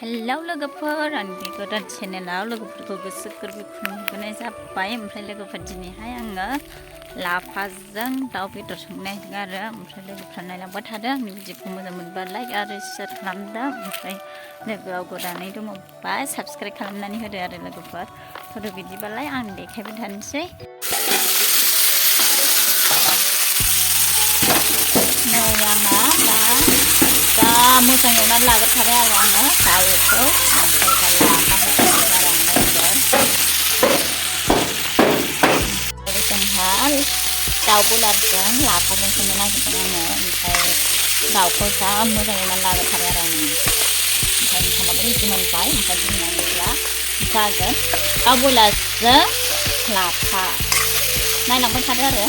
Hello लोगोफोर आंनि गोदान चेनेलाव लोगोफोरखौ गोसो गोरबो खुलुमनाय जाबाय। ओमफ्राय लोगोफोर दिनैहाय आङो लाफाजों दाउ बेदर संनो नागिरदों आरो ओमफ्राय लोगोफ्रा नायलांबाय थादों। आंनि भिडिअखौ मोजां मोनबा लाइक आरो शेयार खालामदो। ओमफ्राय लोगोआव गोदानै दङबा साबस्क्राइब खालामनानै होदो आरो लोगोफोर। थ' बिदिबालाय आं देखायबाय थानोसै। नै आंहा दा मोजां एवनानै लाग्रोखाबाय आरो आङो दाउखौ ओमफ्राय दा लाफा होखाबाय आरो आं जोंहा दाउ बयलारजों लाफाजों संनो नागिरदों आङो। ओमफ्राय दाउखौ जा मोजां एवनानै लाग्रोखाबाय आरो आङो। ओमफ्राय ओंखामाबो रेडि मोनबाय। ओमफ्राय जोंना बिदिब्ला जागोन दाउ बयलारजों लाफा। नायलांबाय थादो आरो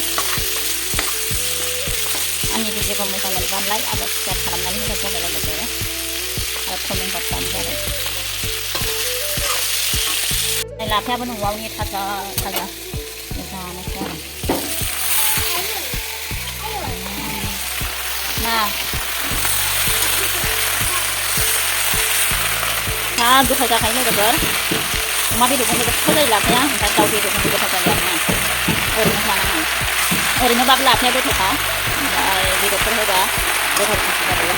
आंनि भिडिअखौ मोजां मोनबा लाइक आरो शेयार खालामनानै होबाय जाबाय लोगोफोर आरो कमेन्ट हरबानो जाबाय। लाफायाबो न'आवनि थाजा थाजा जानोसै आरो ना जा गोथाव जाखायो लोगोफोर। अमा बेदरजोंबो गोथाव जायो लाफाया, ओमफ्राय दाउ बेदरजोंबो गोथाव जायो आरोना। ओरैनो जानाङा, ओरैनोबाबो लाफाया गोथावखा, ओमफ्राय बेदरफोर होबा गोथावसिन जाबावो।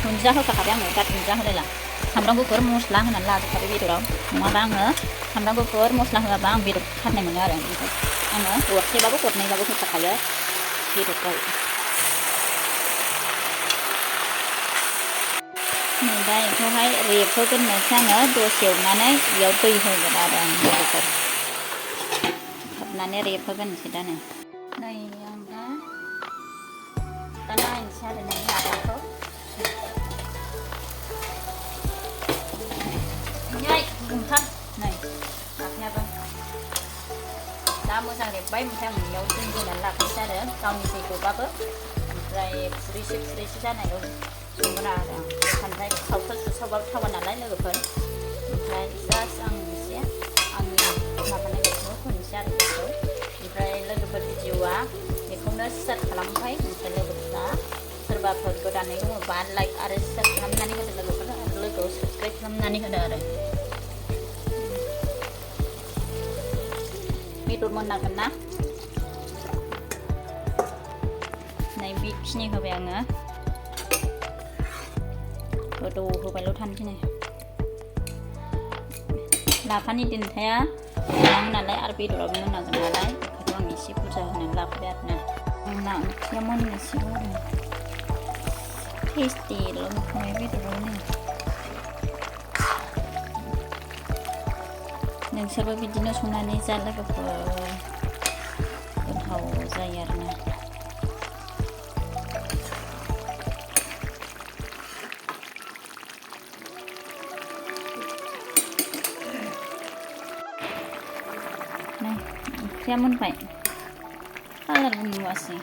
दुन्दिया होखाखाबाय आङो, दा दुन्दिया होलायला। सामब्राम गुफुर मस्ला होनानै लाजोबखाबाय बेदराव, नङाबा आङो सामब्राम गुफुर मस्ला होआबा आं बेदर खारनाय मोनो आरो। ओमफ्राय आङो गरसेबाबो गरनैबाबो होखाखायो बेदरखौ। नै दा बेखौहाय रेबहोग्रोनोसै आङो दसे एवनानै बेयाव दै होगोन आरो आं लोगोफोर। खोबनानै रेबहोग्रोनोसै दा नै आं दा नायनोसै आरो नै लाफाखौ। गुदुंथार नै लाफायाबो दा मोजां रेबबाय। ओमफ्राय आं बेयाव दै होनानै लाखानोसै आरो गावनि दै गबाबो। ओमफ्राय खुरैसे जानायाव संगोन आरो आं ओमफ्राय सुसावबाबो थावा नालाय लोगोफोर। ओमफ्राय जास्ट आं एसे आंनि माबानायखौ होनोसै आरो बेखौ। ओमफ्राय लोगोफोर भिडिअआ बेखौनो स्टार्ट खालामबाय। ओमफ्राय लोगोफोरा सोरबाफोर गोदानै दङबा लाइक आरो शेयार खालामनानै होदो लोगोफोर आरो लोगोआव साबस्क्राइब खालामनानै होदो आरो। बेदर मोननांगोन ना नै बेखिनि होबाय आङो। गोदौ होबायल' थानोसै नै लाफानि देन्थाया मोननांगोन नालाय आरो बेदराबो मोननांगोन नालाय, बेखायनो आं एसे बुरजा होनानै लाफाबाय आरोना। आंना ओंख्रिया मोननोसैबो आरो टेस्टिल' नुखाबाय बेदरावनो। नोंसोरबो बिदिनो संनानै जा लोगोफोर, गोथाव जायो आरोना। नै ओंख्रिया मोनबाय, कालारबो नुवासै।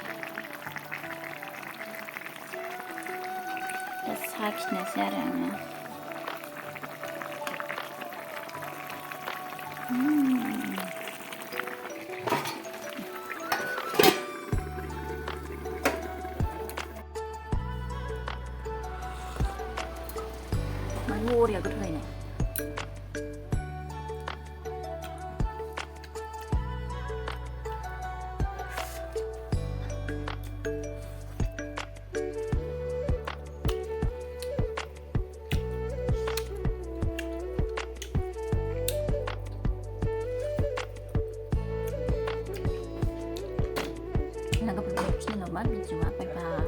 दा साखिनोसै आरो आङो। बरिया गोथाव जायो। लोगोफोरखौ फिनो नामा भिडिअआ बाय बाय।